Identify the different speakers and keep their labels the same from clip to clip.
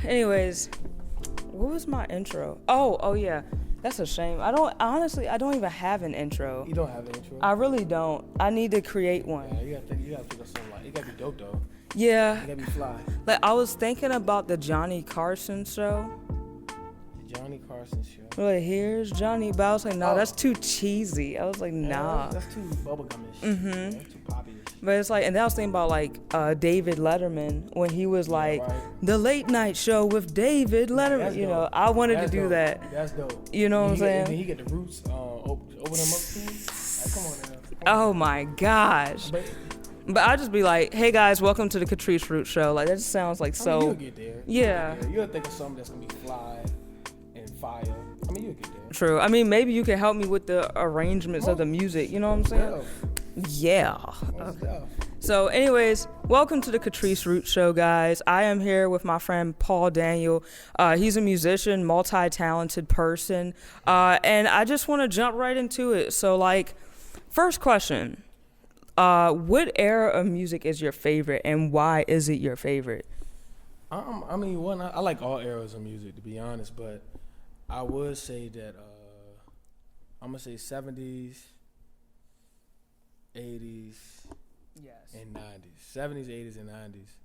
Speaker 1: Anyways, what was my intro? Oh yeah. That's a shame. I don't even have an intro.
Speaker 2: You don't have an intro?
Speaker 1: I really don't. I need to create one.
Speaker 2: Yeah, you gotta think of something like, it gotta be dope though.
Speaker 1: Yeah.
Speaker 2: It gotta be fly.
Speaker 1: Like, I was thinking about the Johnny Carson show.
Speaker 2: The Johnny Carson show.
Speaker 1: Like, here's Johnny, but I was like, nah, that's too cheesy. I was like, nah.
Speaker 2: That's too bubblegumish.
Speaker 1: Mm-hmm.
Speaker 2: Yeah, that's too poppy-ish.
Speaker 1: But it's like, and then I was thinking about like David Letterman when he was like,
Speaker 2: right.
Speaker 1: the late night show with David Letterman.
Speaker 2: That's
Speaker 1: you
Speaker 2: dope.
Speaker 1: know, I wanted
Speaker 2: That's
Speaker 1: to do
Speaker 2: dope.
Speaker 1: that.
Speaker 2: That's dope.
Speaker 1: You know what I'm saying?
Speaker 2: And then he get the roots, open them up to him. Like, come on now.
Speaker 1: Oh my gosh. But I'll just be like, hey guys, welcome to the Catrice Root Show. Like, that just sounds like so.
Speaker 2: You'll get there.
Speaker 1: Yeah.
Speaker 2: You'll think of something that's gonna be fly and fire. I mean, you'll get there.
Speaker 1: True. I mean, maybe you can help me with the arrangements of the music. You know what I'm saying? Yeah. Okay. So anyways, welcome to the Catrice Root Show, guys. I am here with my friend Paul Daniel. He's a musician, multi-talented person. And I just want to jump right into it. So, like, first question. What era of music is your favorite, and why is it your favorite?
Speaker 2: I mean, I like all eras of music, to be honest, but I would say that I'm gonna say 70s, 80s,
Speaker 1: Yes.
Speaker 2: and 90s. 70s, 80s, and 90s.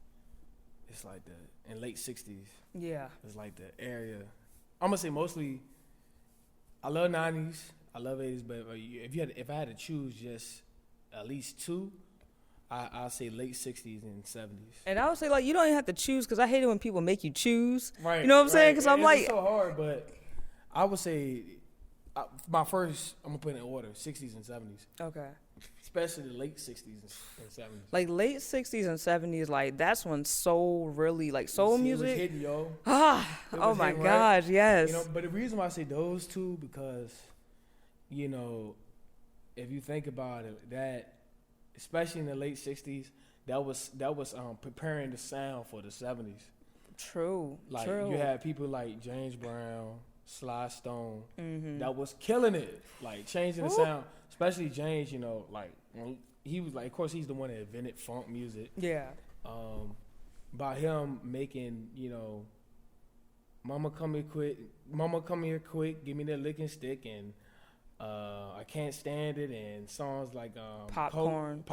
Speaker 2: It's like the and late 60s.
Speaker 1: Yeah.
Speaker 2: It's like the area. I'm gonna say mostly. I love 90s. I love 80s, but if I had to choose just at least two, I'll say late 60s and 70s.
Speaker 1: And I would say, like, you don't even have to choose, because I hate it when people make you choose.
Speaker 2: Right.
Speaker 1: You know what I'm saying? Because I'm like,
Speaker 2: it's so hard, but I would say my first, I'm gonna put it in order: 60s and 70s.
Speaker 1: okay.
Speaker 2: Especially the late 60s and 70s.
Speaker 1: Like, late 60s and 70s, like, that's when soul really, like, soul music.
Speaker 2: It was hitting, yo.
Speaker 1: Oh my
Speaker 2: hitting,
Speaker 1: gosh,
Speaker 2: right?
Speaker 1: yes.
Speaker 2: You know, but the reason why I say those two, because, you know, if you think about it, that, especially in the late 60s, that was preparing the sound for the 70s.
Speaker 1: True.
Speaker 2: Like,
Speaker 1: True.
Speaker 2: you had people like James Brown, Sly Stone, that was killing it, like changing the sound. Especially James, you know, like when he was like, of course, he's the one that invented funk music.
Speaker 1: Yeah.
Speaker 2: By him making, you know, Mama come here quick, give me that licking stick, and I can't stand it, and songs like
Speaker 1: Popcorn,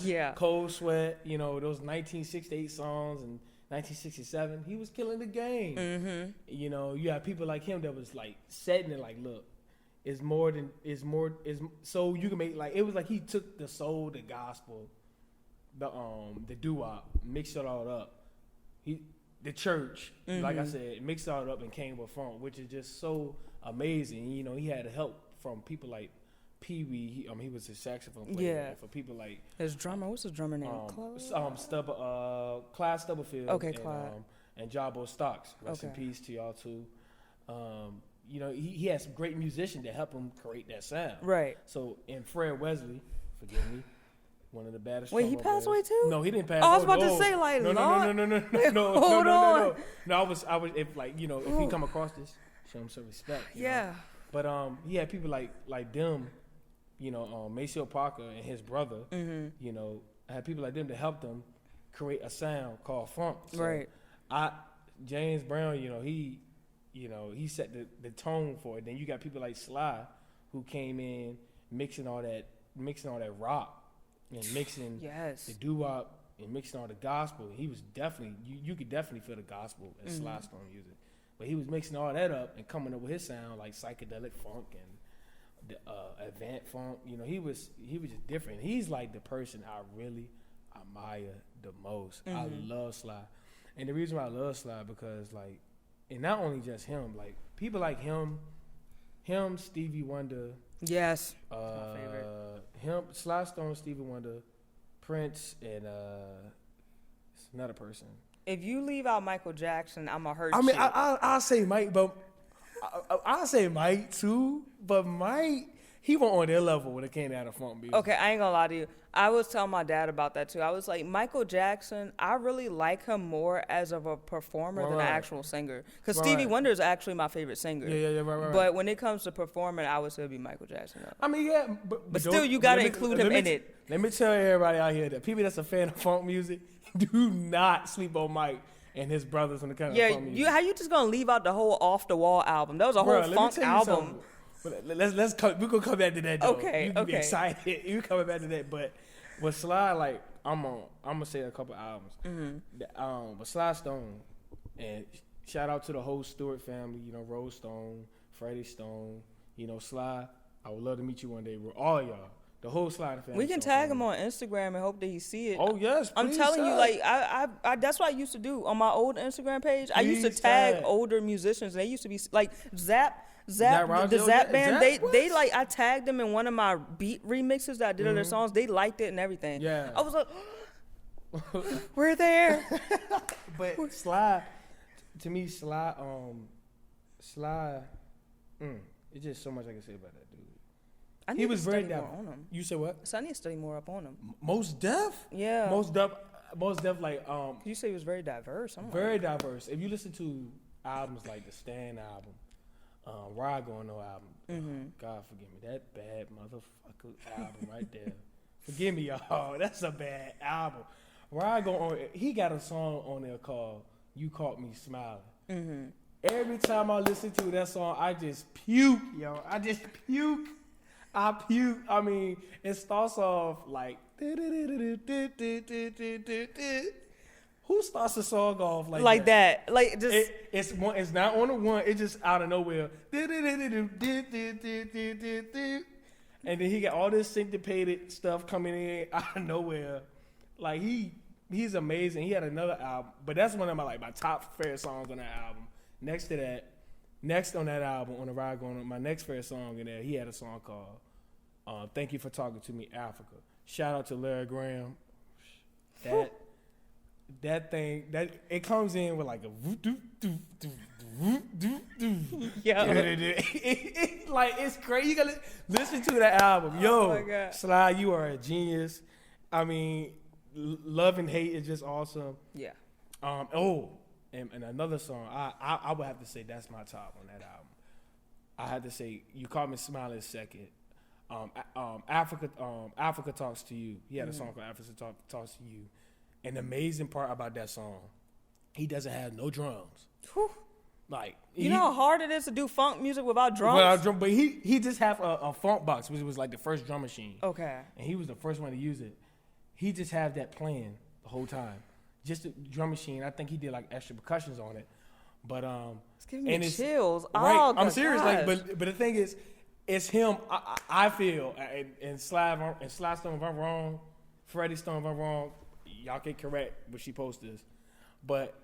Speaker 2: yeah, Cold Sweat, you know, those 1968 songs and 1967. He was killing the game.
Speaker 1: Mm-hmm.
Speaker 2: You know, you have people like him that was like setting it like, look, so you can make, like, it was like he took the soul, the gospel, the doo-wop, mixed it all up. The church, like I said, mixed it all up and came with funk, which is just so amazing. You know, he had help from people like Pee Wee. He was a saxophone player.
Speaker 1: Yeah.
Speaker 2: For people like
Speaker 1: His drummer, what's his drummer name?
Speaker 2: Clyde Stubblefield.
Speaker 1: Okay, Clyde.
Speaker 2: And Jabo Stocks. Rest in peace to y'all too. You know, he had some great musicians that helped him create that sound.
Speaker 1: Right.
Speaker 2: So, and Fred Wesley, forgive me, one of the baddest.
Speaker 1: Wait, he passed away too?
Speaker 2: No, he didn't pass.
Speaker 1: Oh, I was about to say, like,
Speaker 2: no.
Speaker 1: Hold on.
Speaker 2: No, I was if, like, you know, if he come across this, show him some respect.
Speaker 1: Yeah.
Speaker 2: Know? But he had people like them, you know, Maceo Parker and his brother.
Speaker 1: Mm-hmm.
Speaker 2: You know, had people like them to help them create a sound called funk. So
Speaker 1: right.
Speaker 2: James Brown, you know, he set the tone for it. Then you got people like Sly, who came in mixing all that rock and mixing the doo-wop and mixing all the gospel. He was definitely, you could definitely feel the gospel in Sly Stone music. But he was mixing all that up and coming up with his sound, like psychedelic funk and the avant funk. You know, he was just different. He's like the person I really admire the most. I love Sly. And the reason why I love Sly, because, like, and not only just him, like, people like him, Stevie Wonder.
Speaker 1: Yes. My favorite.
Speaker 2: Him, Sly Stone, Stevie Wonder, Prince, and it's another person.
Speaker 1: If you leave out Michael Jackson, I'm going to hurt
Speaker 2: you.
Speaker 1: I mean,
Speaker 2: I'll say Mike, but I'll say Mike too, but Mike, he went on their level when it came down to funk music.
Speaker 1: Okay, I ain't gonna lie to you. I was telling my dad about that too. I was like, Michael Jackson, I really like him more as of a performer than an actual singer. Because Stevie Wonder is actually my favorite singer.
Speaker 2: Yeah, right.
Speaker 1: But when it comes to performing, I would still be Michael Jackson. Though.
Speaker 2: I mean, yeah,
Speaker 1: but still, you gotta include him in it.
Speaker 2: Let me tell everybody out here that people that's a fan of funk music, do not sleep on Mike. and his brothers on the kind of
Speaker 1: Yeah,
Speaker 2: funk music.
Speaker 1: how you just gonna leave out the whole Off the Wall album? That was a whole funk album.
Speaker 2: We're gonna come back to that though.
Speaker 1: Okay,
Speaker 2: you can be excited. You coming back to that, but with Sly, like I'm gonna say a couple albums. With Sly Stone, and shout out to the whole Stewart family. You know, Rose Stone, Freddie Stone. You know, Sly. I would love to meet you one day. All y'all, the whole Sly family.
Speaker 1: We can tag him on Instagram and hope that he see it.
Speaker 2: Oh yes,
Speaker 1: I'm telling you, like I that's what I used to do on my old Instagram page. I used to tag older musicians. And they used to be like Zap, the Zap band. They like I tagged them in one of my beat remixes that I did of their songs. They liked it and everything. Yeah, I was like, we're there.
Speaker 2: But Sly, to me, Sly, it's just so much I can say about that dude. He was very down on him. You said what?
Speaker 1: So I need to study more up on him.
Speaker 2: Most Def?
Speaker 1: Yeah.
Speaker 2: Most Def, like
Speaker 1: you say he was very diverse.
Speaker 2: Very diverse. If you listen to albums like the Stan album, Ride Going No album, God forgive me, that bad motherfucker album right there. Forgive me, y'all. That's a bad album. Ride Going, he got a song on there called "You Caught Me Smiling." Every time I listen to that song, I just puke, yo. I puke. I mean, it starts off like. Who starts a song off like
Speaker 1: that? Like just
Speaker 2: it's not on the one. It's just out of nowhere. And then he got all this syncopated stuff coming in out of nowhere. Like he's amazing. He had another album, but that's one of my top favorite songs on that album. Next on that album, on the Ride Going On, my next favorite song in there, he had a song called "Thank You for Talking to Me, Africa." Shout out to Larry Graham. That thing it comes in with like a like it's crazy. You gotta listen to that album. Yo, Sly, you are a genius. I mean, Love and Hate is just awesome.
Speaker 1: Yeah.
Speaker 2: And another song, I would have to say that's my top on that album. I had to say You Caught Me Smiling second. Africa Talks to You. He had a song called Africa Talks to You. And the amazing part about that song, he doesn't have no drums.
Speaker 1: Whew.
Speaker 2: Like
Speaker 1: you know how hard it is to do funk music without drums?
Speaker 2: But he just have a funk box, which was like the first drum machine.
Speaker 1: Okay.
Speaker 2: And he was the first one to use it. He just have that playing the whole time. Just a drum machine. I think he did like extra percussions on it. But
Speaker 1: it's giving me chills.
Speaker 2: Right.
Speaker 1: Oh,
Speaker 2: I'm serious. Like, but the thing is, it's him. I feel and Sly Stone if I'm wrong, Freddie Stone if I'm wrong, y'all can correct when she posts this. But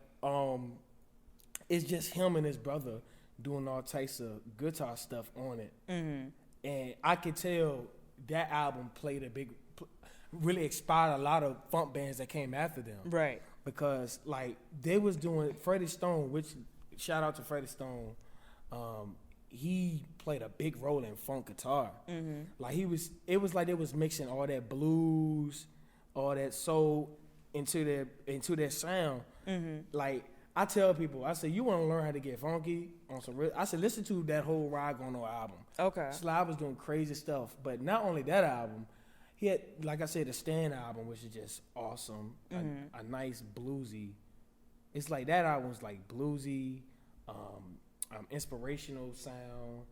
Speaker 2: it's just him and his brother doing all types of guitar stuff on it. And I could tell that album really inspired a lot of funk bands that came after them.
Speaker 1: Right.
Speaker 2: Because like they was doing Freddie Stone, which shout out to Freddie Stone. He played a big role in funk guitar. Like it was like they was mixing all that blues, all that soul into their sound. Like I tell people, I say you want to learn how to get funky on some real. I said listen to that whole Ride Going On album.
Speaker 1: Okay.
Speaker 2: Sly was doing crazy stuff, but not only that album. He had, like I said, the Stan album, which is just awesome. A nice bluesy. It's like that album was like bluesy, inspirational sound.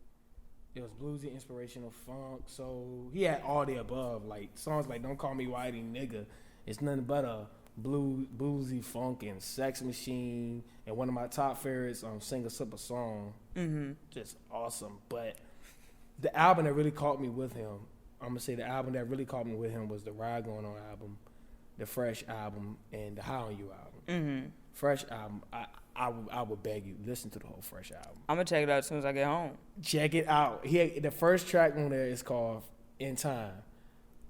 Speaker 2: It was bluesy, inspirational funk. So he had all the above. Like songs like "Don't Call Me Whitey Nigga." It's nothing but a bluesy funk and Sex Machine. And one of my top favorites, "Sing a Sip a Song." Just awesome. But the album that really caught me with him. I'm going to say the album that really caught me with him was the Ride Going On album, the Fresh album, and the High on You album. Fresh album, I would beg you, listen to the whole Fresh album.
Speaker 1: I'm going to check it out as soon as I get home.
Speaker 2: Check it out. The first track on there is called In Time.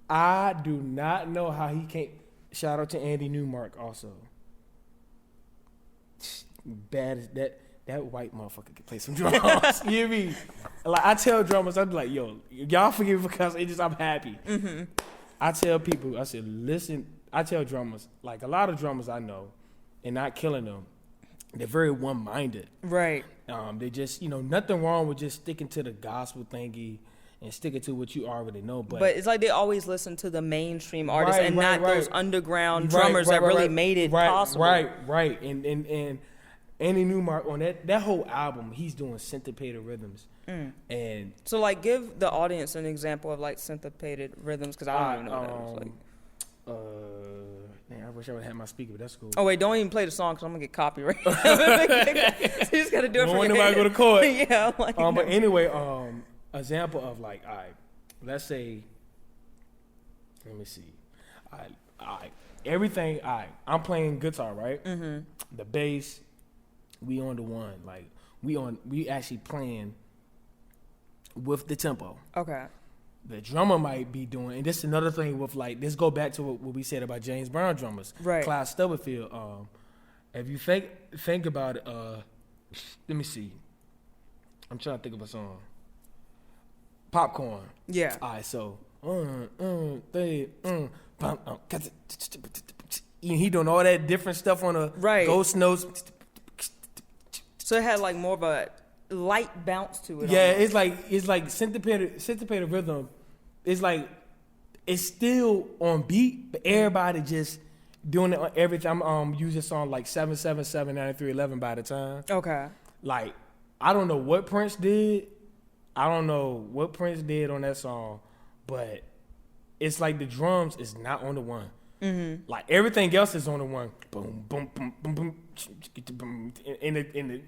Speaker 2: I do not know how he can't. Shout out to Andy Newmark also. Bad as that. That white motherfucker can play some drums. You hear me? Like I tell drummers, I'm like, yo, y'all forgive me because I'm happy. I tell people, I said, listen. I tell drummers, like a lot of drummers I know, and not killing them, they're very one-minded.
Speaker 1: Right.
Speaker 2: They just, nothing wrong with just sticking to the gospel thingy and sticking to what you already know. But
Speaker 1: it's like they always listen to the mainstream artists and not those underground
Speaker 2: Right,
Speaker 1: drummers that really made it possible.
Speaker 2: Right. And Andy Newmark on that whole album, he's doing syncopated rhythms. And
Speaker 1: so, like, give the audience an example of like syncopated rhythms, because I don't even know what that was like.
Speaker 2: Man, I wish I would have had my speaker, but that's cool.
Speaker 1: Oh wait, don't even play the song because I'm gonna get copyrighted. So you just gotta do it for your
Speaker 2: nobody go to court.
Speaker 1: Yeah. Like,
Speaker 2: but anyway, example of like, all right, let's say, let me see, everything. All right, I'm playing guitar, right? Mm-hmm. The bass, we on the one, like we actually playing with the tempo.
Speaker 1: Okay.
Speaker 2: The drummer might be doing, and this is another thing with like, this go back to what we said about James Brown drummers,
Speaker 1: right?
Speaker 2: Clyde Stubblefield. If you think about it, let me see. I'm trying to think of a song. Popcorn.
Speaker 1: Yeah.
Speaker 2: All right, so he doing all that different stuff on the ghost notes.
Speaker 1: So it had like more of a light bounce to it.
Speaker 2: Yeah, almost. it's like syncopated rhythm. It's like it's still on beat, but everybody just doing it on everything. I'm using song like 7779311 by the time.
Speaker 1: Okay.
Speaker 2: Like, I don't know what Prince did. I don't know what Prince did on that song, but it's like the drums is not on the one. Mm-hmm. Like everything else is on the one. Boom, boom, boom, boom, boom. In the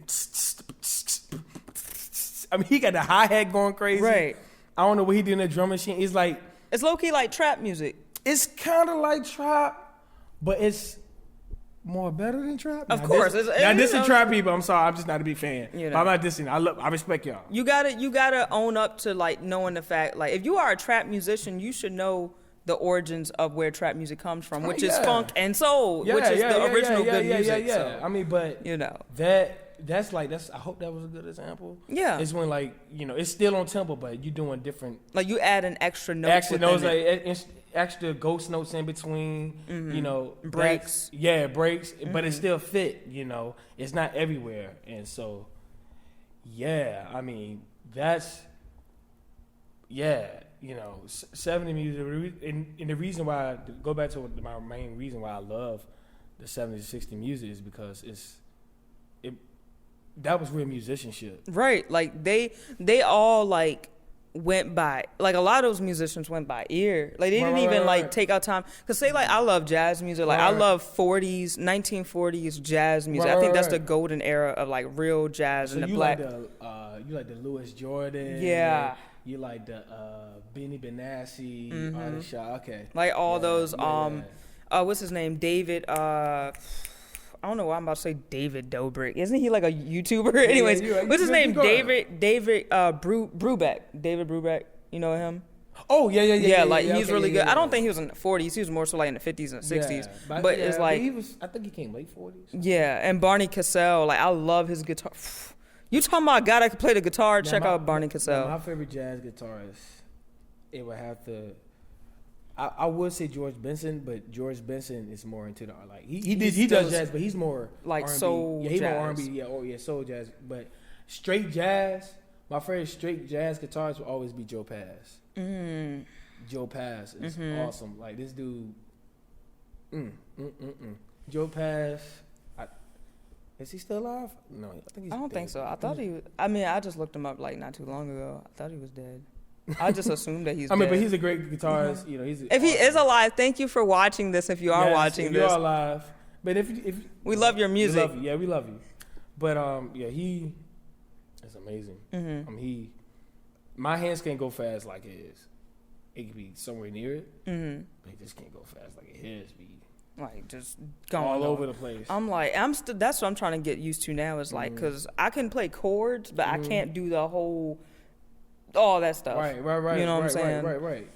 Speaker 2: I mean, he got the hi-hat going crazy.
Speaker 1: Right.
Speaker 2: I don't know what he did in the drum machine. It's like,
Speaker 1: it's low-key like trap music.
Speaker 2: It's kind of like trap, but it's more better than trap.
Speaker 1: Of course.
Speaker 2: This is trap people. I'm sorry. I'm just not a big fan. You know. But I'm not dissing. I respect y'all.
Speaker 1: You gotta own up to like knowing the fact, like if you are a trap musician, you should know the origins of where trap music comes from, which is funk and soul, which is the original good music. So,
Speaker 2: I mean, but
Speaker 1: you know
Speaker 2: that's I hope that was a good example.
Speaker 1: Yeah,
Speaker 2: it's when like it's still on tempo, but you're doing different.
Speaker 1: Like you add an extra note.
Speaker 2: Extra ghost notes in between. Mm-hmm.
Speaker 1: Breaks.
Speaker 2: Breaks, mm-hmm. But it still fit. It's not everywhere, and so I mean that's 70 music, and the reason why, go back to my main reason why I love the 70s, 60 music is because that was real musicianship.
Speaker 1: Right. Like they all like went by, like a lot of those musicians went by ear. Like they didn't even take out time. Cause say like I love jazz music. Like I love 1940s jazz music. I think that's the golden era of like real jazz
Speaker 2: so
Speaker 1: and the black.
Speaker 2: You like the Louis Jordan.
Speaker 1: Yeah.
Speaker 2: You like the Benny Benassi, mm-hmm. Artist Shaw. Okay.
Speaker 1: Like all those what's his name? David I don't know why I'm about to say David Dobrik. Isn't he like a YouTuber? Anyways, what's his name? David Brubeck. David Brubeck. You know him?
Speaker 2: Oh, yeah.
Speaker 1: Like he's really good. I don't think he was in the 40s. He was more so like in the 50s and 60s. But it's like
Speaker 2: I think he came late 40s.
Speaker 1: Yeah, and Barney Cassell. Like I love his guitar. You talking about a guy that can play the guitar? Check out Barney Cassell.
Speaker 2: My favorite jazz guitarist, it would have to. I would say George Benson, but George Benson is more into the like he does jazz, but he's more
Speaker 1: like
Speaker 2: R&B.
Speaker 1: soul.
Speaker 2: Yeah, he's
Speaker 1: jazz.
Speaker 2: more R&B. Soul jazz. But straight jazz, my favorite straight jazz guitarist will always be Joe Pass. Mm. Joe Pass is awesome. Like this dude. Joe Pass. Is he still alive? No, I think he's.
Speaker 1: I don't think so. I thought he was. I mean, I just looked him up like not too long ago. I thought he was dead. I just assumed that he's dead.
Speaker 2: But he's a great guitarist.
Speaker 1: Mm-hmm. If he is alive, thank you for watching this. If you are watching this,
Speaker 2: you are alive. But if
Speaker 1: we love your music,
Speaker 2: we love you. But he is amazing. Mm-hmm. My hands can't go fast like his. It could be somewhere near it, but he just can't go fast like his.
Speaker 1: Like just going
Speaker 2: all over the place.
Speaker 1: I'm like that's what I'm trying to get used to now. Is like because I can play chords, but I can't do the whole. All that stuff.
Speaker 2: Right. You
Speaker 1: know what I'm saying?
Speaker 2: Right.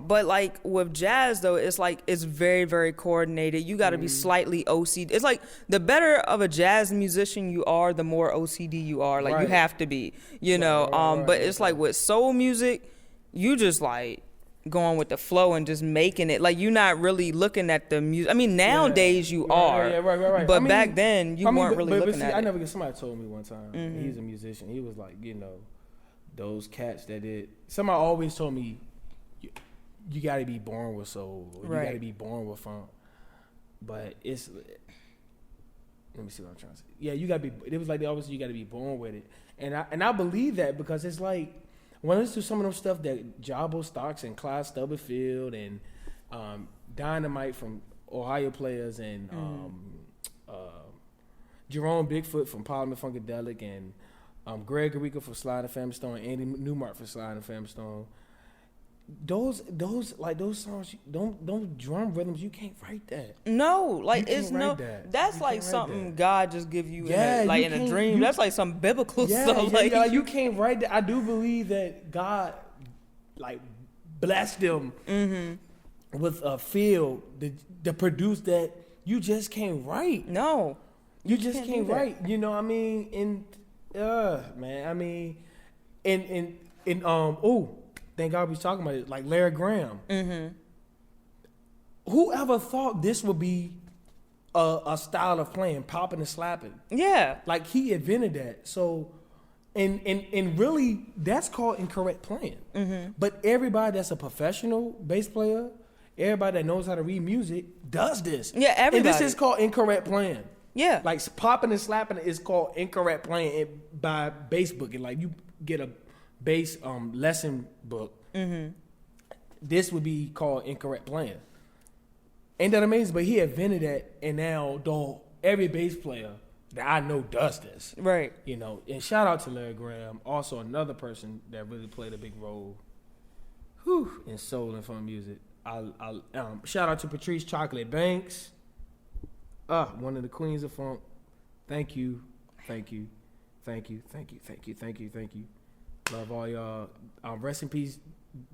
Speaker 1: But like with jazz though, it's like it's very, very coordinated. You got to be slightly OCD. It's like the better of a jazz musician you are, the more OCD you are. Like you have to be, you know. But it's like with soul music, you just like going with the flow and just making it. Like you're not really looking at the music. I mean, nowadays you are.
Speaker 2: Yeah, right.
Speaker 1: But back then you weren't really looking at it.
Speaker 2: I never get somebody told me one time. He's a musician. He was like, those cats that did. Somebody always told me, you got to be born with soul. Or you got to be born with funk. But it's, let me see what I'm trying to say. Yeah, you got to be. It was like they always said you got to be born with it, and I believe that because it's like when I listen to some of those stuff that Jabo Stocks and Clyde Stubblefield and Dynamite from Ohio Players and Jerome Bigfoot from Parliament Funkadelic and Greg Arica from Slide and Family Stone, Andy Newmark from Slide and Family Stone. Those songs, those drum rhythms, you can't write that.
Speaker 1: No, like it's no. That's like something God just give you, in a dream. That's like some biblical stuff.
Speaker 2: Like you can't write that. I do believe that God, like, blessed them with a feel to produce that you just can't write.
Speaker 1: No,
Speaker 2: you just can't write. You know what I mean? And man, I mean, thank God we're talking about it. Like Larry Graham. Mm-hmm. Whoever thought this would be a style of playing, popping and slapping? Yeah. Like he invented that. So, and really, that's called incorrect playing. Mm-hmm. But everybody that's a professional bass player, everybody that knows how to read music, does this. Yeah, everybody. And this is called incorrect playing. Yeah. Like popping and slapping is called incorrect playing by bass booking. Like you get a bass lesson book. Mm-hmm. This would be called incorrect playing. Ain't that amazing? But he invented that, and now every bass player that I know does this. Right. You know, and shout out to Larry Graham, also another person that really played a big role in soul and funk music. Shout out to Patrice Chocolate Banks, one of the queens of funk. Thank you. Love all y'all. Rest in peace,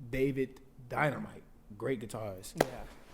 Speaker 2: David Dynamite. Great guitarist. Yeah.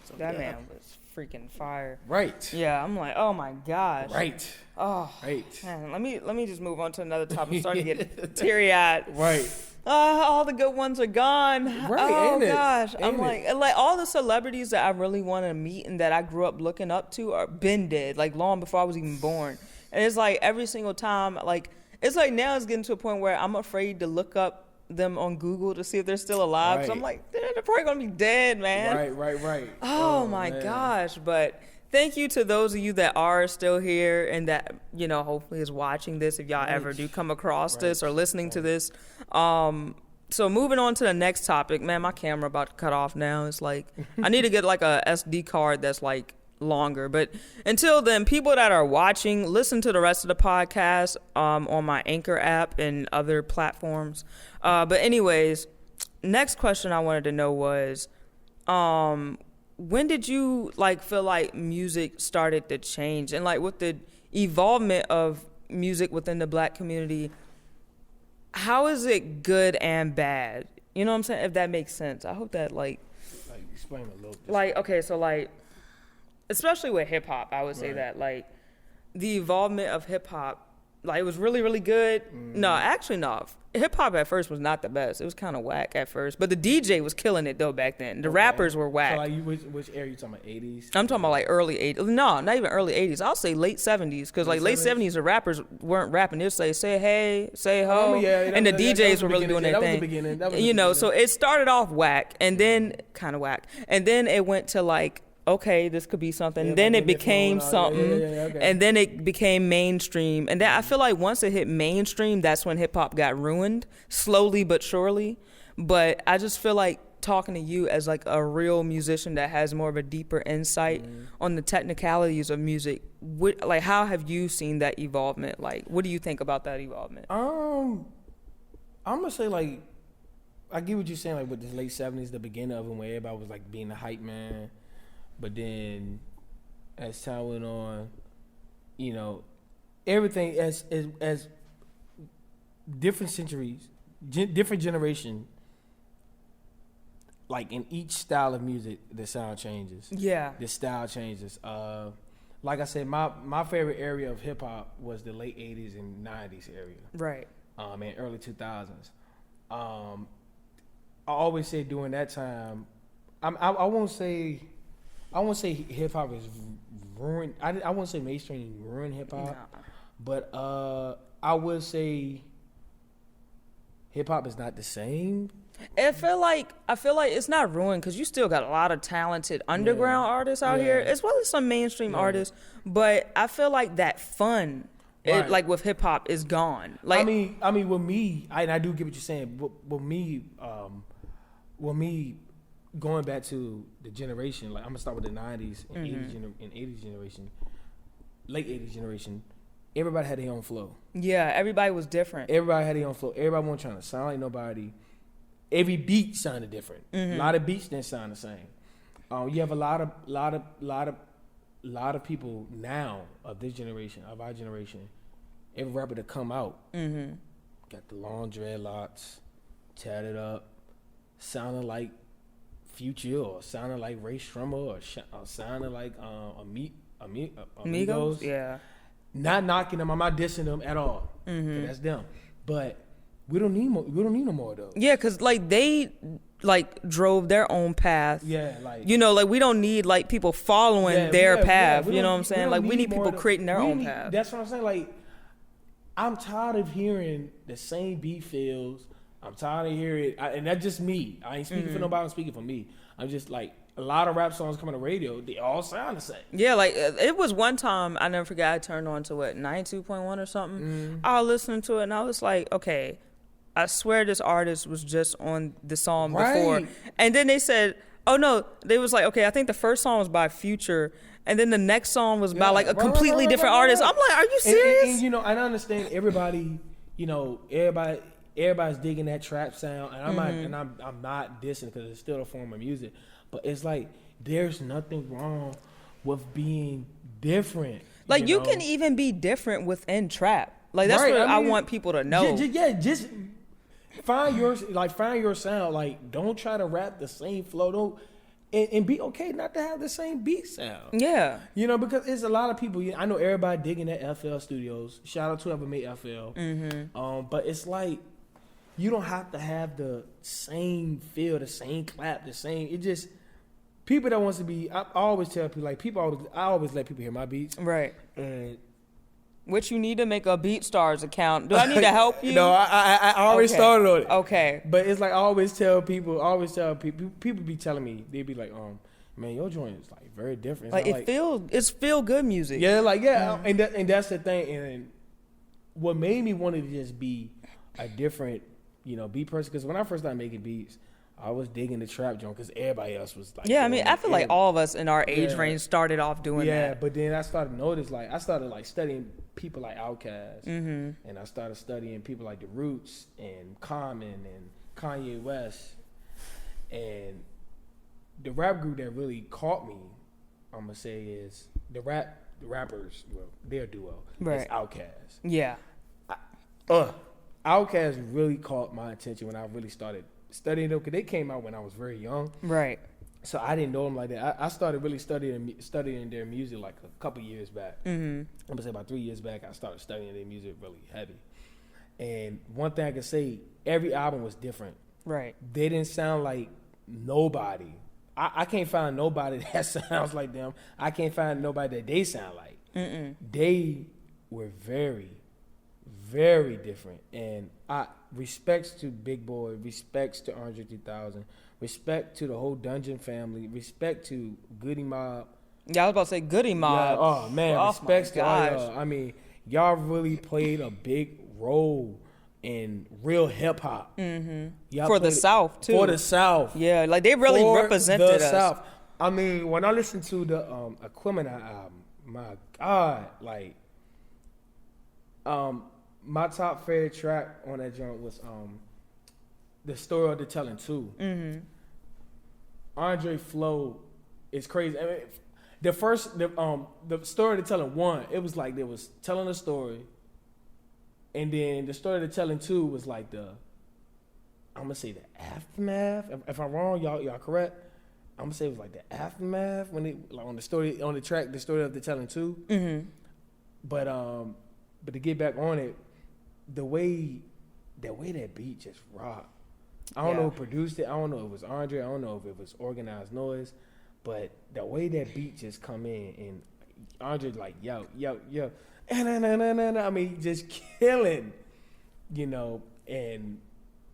Speaker 2: So,
Speaker 1: that man was freaking fire.
Speaker 2: Right.
Speaker 1: Yeah, I'm like, oh my gosh.
Speaker 2: Right.
Speaker 1: Oh. Right. Man, let me just move on to another topic. I'm starting to get teary-eyed. Right. All the good ones are gone. Right. Oh gosh. I'm like all the celebrities that I really want to meet and that I grew up looking up to are been dead, like long before I was even born. And it's like every single time, like it's like now it's getting to a point where I'm afraid to look up them on Google to see if they're still alive. Right. So I'm like, they're probably gonna be dead, man. Right. Oh my gosh. But thank you to those of you that are still here and that, you know, hopefully is watching this if y'all ever do come across this or listening to this. So moving on to the next topic, man, my camera about to cut off now. It's like I need to get like a SD card that's like longer. But until then, people that are watching, listen to the rest of the podcast on my Anchor app and other platforms. But anyways, next question I wanted to know was, when did you like feel like music started to change, and like with the evolvement of music within the Black community, how is it good and bad? You know what I'm saying? If that makes sense. I hope that like
Speaker 2: explain a little bit.
Speaker 1: Like, okay, so like especially with hip hop, I would say that like the evolvement of hip hop, like it was really, really good. No, actually no. Hip hop at first was not the best. It was kind of whack at first, but the DJ was killing it though back then. The rappers were whack.
Speaker 2: So like which era you talking about? 80s?
Speaker 1: I'm talking about like early 80s. No, not even early 80s. I'll say late 70s because like late 70s the rappers weren't rapping. They'd say hey, say ho, and the DJs were really doing their thing. You know, so it started off whack and then kind of whack, and then it went to like, okay, this could be something. Yeah, then it became something, okay. And then it became mainstream. And then I feel like once it hit mainstream, that's when hip hop got ruined, slowly but surely. But I just feel like talking to you as like a real musician that has more of a deeper insight on the technicalities of music. Like, how have you seen that evolvement? Like, what do you think about that evolvement?
Speaker 2: I'm gonna say like, I get what you're saying. Like with the late 70s, the beginning of it, where everybody was like being a hype man. But then, as time went on, you know, everything as different centuries, different generation, like in each style of music, the sound changes. Yeah, the style changes. Like I said, my favorite area of hip hop was the late 80s and 90s area. Right. And early 2000s. I always say during that time, I won't say hip hop is ruined. I won't say mainstream ruined hip hop, but I would say hip hop is not the same.
Speaker 1: I feel like it's not ruined because you still got a lot of talented underground artists out here, as well as some mainstream artists. But I feel like that fun, like with hip hop, is gone. Like
Speaker 2: I mean, with me, I do get what you're saying. With me, going back to the generation, like I'm gonna start with the '90s and '80s generation, late '80s generation. Everybody had their own flow.
Speaker 1: Yeah, everybody was different.
Speaker 2: Everybody had their own flow. Everybody wasn't trying to sound like nobody. Every beat sounded different. A lot of beats didn't sound the same. You have a lot of people now of this generation, of our generation. Every rapper that come out got the long dreadlocks, tatted up, sounding like Future, or sounding like Ray Shrummer, or sounding like Amigos.
Speaker 1: Yeah.
Speaker 2: Not knocking them. I'm not dissing them at all. That's them. But we don't need more. We don't need no more of those.
Speaker 1: Yeah, because like they like drove their own path.
Speaker 2: Yeah, like
Speaker 1: like we don't need like people following their path. You know what I'm saying? Like we need people
Speaker 2: more
Speaker 1: creating their own path.
Speaker 2: That's what I'm saying. Like I'm tired of hearing the same beat feels. I'm tired of hearing, and that's just me. I ain't speaking for nobody. I'm speaking for me. I'm just like a lot of rap songs come on the radio. They all sound the same.
Speaker 1: Yeah, like it was one time I never forget. I turned on to 92.1 or something. I was listening to it and I was like, okay. I swear this artist was just on the song before. And then they said, oh no, they was like, okay, I think the first song was by Future. And then the next song was by like a completely different artist. I'm like, are you serious?
Speaker 2: And I understand everybody, everybody's digging that trap sound. And I'm not dissing because it's still a form of music. But it's like, there's nothing wrong with being different.
Speaker 1: Like you can even be different within trap. Like that's what I want people to know.
Speaker 2: Just find your sound. Like don't try to rap the same flow. Don't and be okay not to have the same beat sound.
Speaker 1: Yeah,
Speaker 2: because it's a lot of people. I know everybody digging at FL Studios. Shout out to whoever made FL. But it's like you don't have to have the same feel, the same clap, the same. It just people that wants to be. I always tell people I always let people hear my beats.
Speaker 1: Right.
Speaker 2: And
Speaker 1: which you need to make a BeatStars account. Do I need to help you?
Speaker 2: No, I already started on it.
Speaker 1: Okay.
Speaker 2: But it's like I always tell people, people be telling me, they be like, man, your joint is like very different.
Speaker 1: It's feel good music.
Speaker 2: Yeah, and that's the thing. And what made me want to just be a different, beat person, because when I first started making beats, I was digging the trap joint because everybody else was like.
Speaker 1: Yeah, I mean, I feel like all of us in our age range started off doing that.
Speaker 2: Yeah, but then I started to notice, I started studying people like Outkast, and I started studying people like The Roots and Common and Kanye West, and the rap group that really caught me, I'm gonna say, is the rappers. Well, their duo, right? It's Outkast.
Speaker 1: Yeah.
Speaker 2: Outkast really caught my attention when I really started studying them, because they came out when I was very young.
Speaker 1: Right.
Speaker 2: So I didn't know them like that. I started really studying their music like a couple years back. I'm gonna say about 3 years back, I started studying their music really heavy. And one thing I can say, every album was different.
Speaker 1: Right.
Speaker 2: They didn't sound like nobody. I can't find nobody that sounds like them. I can't find nobody that they sound like. They were very, very different. And respects to Big Boy, respects to Andre 3000, respect to the whole Dungeon family, respect to Goody Mob.
Speaker 1: Yeah, I was about to say Goody Mob.
Speaker 2: Yeah, oh man, respects to all y'all. I mean, y'all really played a big role in real hip hop.
Speaker 1: For the South too.
Speaker 2: For the South.
Speaker 1: Yeah, like they really represented us.
Speaker 2: South. I mean, when I listened to the Aquemini album, my God, my top favorite track on that joint was The Story of the Telling 2. Andre flow is crazy. I mean, the Story of the Telling 1, it was like they was telling a story, and then the Story of the Telling 2 was like I'm gonna say the aftermath. If I'm wrong, y'all correct. I'm gonna say it was like the aftermath when on the track, The Story of the Telling 2. But to get back on it, the way that beat just rocked. I don't know who produced it. I don't know if it was Andre. I don't know if it was Organized Noise. But the way that beat just come in, and Andre like, yo. I mean, just killing, and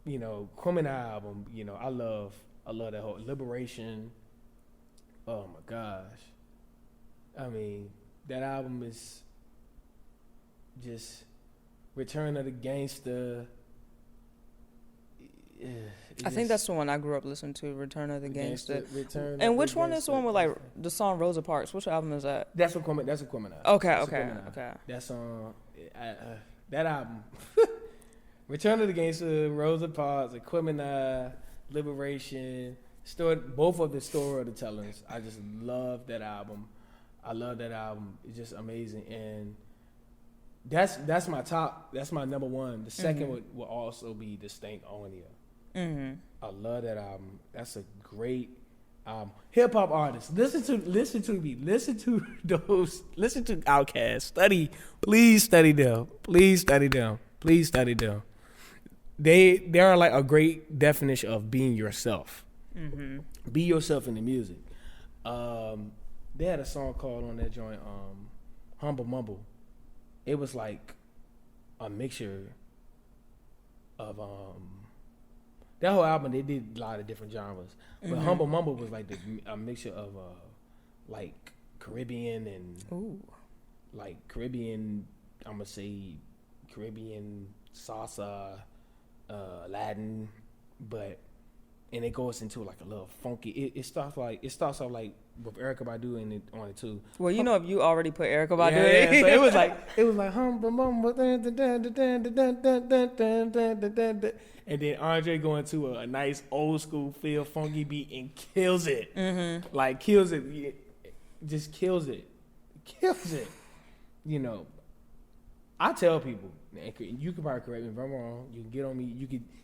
Speaker 2: you know, Quimina album, you know, I love that whole Liberation. Oh my gosh. I mean, that album is just Return of the Gangsta.
Speaker 1: I think that's the one I grew up listening to, Return of the Gangsta.
Speaker 2: Return
Speaker 1: and which one is the one with like the song Rosa Parks? Which album is that?
Speaker 2: That's a Quimina.
Speaker 1: Okay.
Speaker 2: That's on that album. Return of the Gangsta, Rosa Parks, Quimina, Liberation. Both of the Story of the Tellers. I just love that album. I love that album. It's just amazing, and that's my top. That's my number one. The second will also be The Stank Onia. I love that album. That's a great hip hop artist. Listen to me. Listen to Outkast. Please study them. They are like a great definition of being yourself. Be yourself in the music. They had a song called on that joint, Humble Mumble. It was like a mixture of that whole album. They did a lot of different genres, but Humble Mumble was like a mixture of like Caribbean and like Caribbean. I'm gonna say Caribbean salsa, Latin, and it goes into like a little funky. It starts off like with Erykah Badu in it on it too.
Speaker 1: Well, you know, if you already put Erykah Badu in,
Speaker 2: so it was like humble mumble, and then Andre going to a nice old school feel funky beat and kills it. Like kills it, just kills it. You know, I tell people, you can probably correct me if I'm wrong. You can get on me.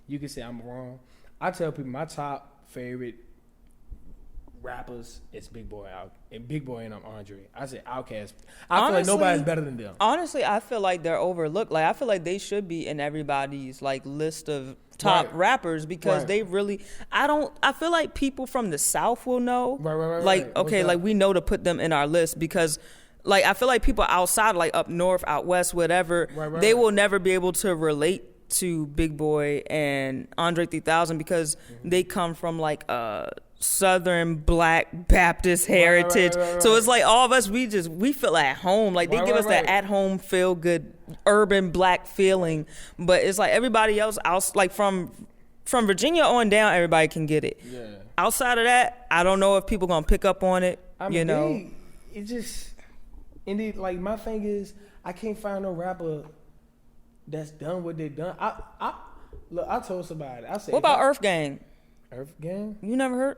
Speaker 2: You can say I'm wrong. I tell people my top favorite rappers is Big Boy and Andre. I say Outkast. I feel like nobody's better than them.
Speaker 1: Honestly, I feel like they're overlooked. Like I feel like they should be in everybody's like list of top rappers because they really. I feel like people from the South will know.
Speaker 2: Right.
Speaker 1: Like okay, like we know to put them in our list because. Like I feel like people outside, like up north, out west, whatever, they will never be able to relate to Big Boy and Andre 3000 because they come from like a Southern Black Baptist heritage. So it's like all of us, we feel at home. Like they give us that at home feel good urban Black feeling, but it's like everybody else like from Virginia on down, everybody can get it.
Speaker 2: Yeah.
Speaker 1: Outside of that, I don't know if people gonna pick up on it.
Speaker 2: I mean, it just. Indeed, like my thing is, I can't find no rapper that's done what they done. I told somebody. I said,
Speaker 1: what about Earth Gang?
Speaker 2: Earth Gang?
Speaker 1: You never heard?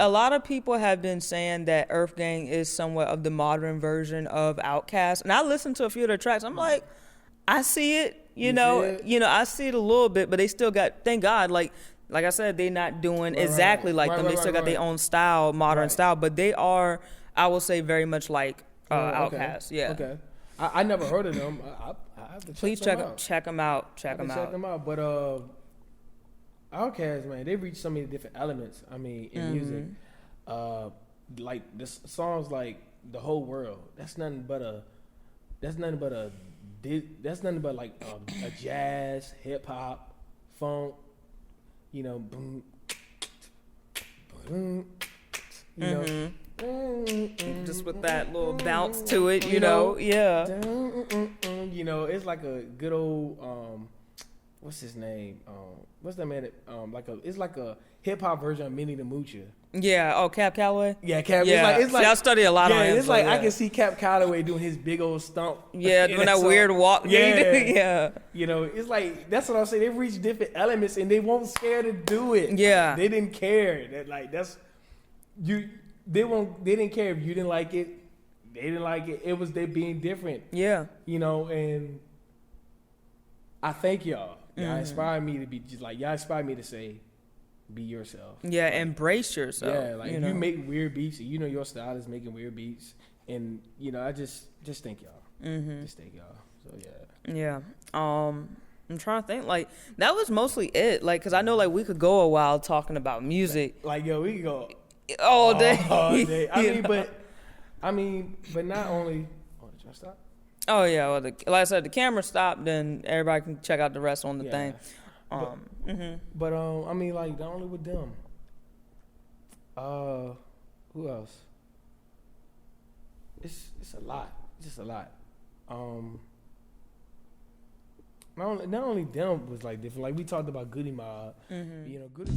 Speaker 1: A lot of people have been saying that Earth Gang is somewhat of the modern version of Outkast, and I listened to a few of their tracks. I'm like, I see it. You know, I see it a little bit, but they still got. Thank God, like I said, they're not doing exactly like them. They still got their own style, modern style, but they are, I will say, very much like. Outkast, yeah.
Speaker 2: Okay. I never heard of them. I have to
Speaker 1: Please check them out. Check them out.
Speaker 2: But Outkast, man, they reach so many different elements. I mean, in music, like this songs like "The Whole World." That's nothing but like a jazz, hip hop, funk. You know, boom, boom. You know.
Speaker 1: Just with that little bounce to it, you know, yeah.
Speaker 2: You know, it's like a good old what's his name? What's that man? It's like a hip hop version of Minnie the Moocher.
Speaker 1: Yeah. Oh, Cap Calloway.
Speaker 2: Yeah, Cap.
Speaker 1: Yeah. It's like I study a lot on him.
Speaker 2: It's like I can see Cap Calloway doing his big old stomp.
Speaker 1: Yeah, doing that weird walk. Yeah.
Speaker 2: You know, it's like that's what I'm saying. They reach different elements and they won't scare to do it.
Speaker 1: Yeah.
Speaker 2: They didn't care. They didn't care if you didn't like it. They didn't like it. It was they being different.
Speaker 1: Yeah.
Speaker 2: You know, and I thank y'all. Y'all inspired me to be just like y'all inspired me to say, be yourself.
Speaker 1: Yeah, embrace yourself.
Speaker 2: Yeah, like you make weird beats and you know your style is making weird beats. And you know, I just thank y'all. Just thank y'all. So yeah.
Speaker 1: Yeah. I'm trying to think. Like that was mostly it. Like, cause I know like we could go a while talking about music.
Speaker 2: Like yo, we could go
Speaker 1: all day.
Speaker 2: All day. I mean, but not only. Oh, did y'all stop?
Speaker 1: Oh yeah. Well, like I said, the camera stopped, and everybody can check out the rest on the thing.
Speaker 2: But I mean, like, not only with them. Who else? It's a lot. It's just a lot. Not only them was like different. Like we talked about Goody Mob. You know, Goody.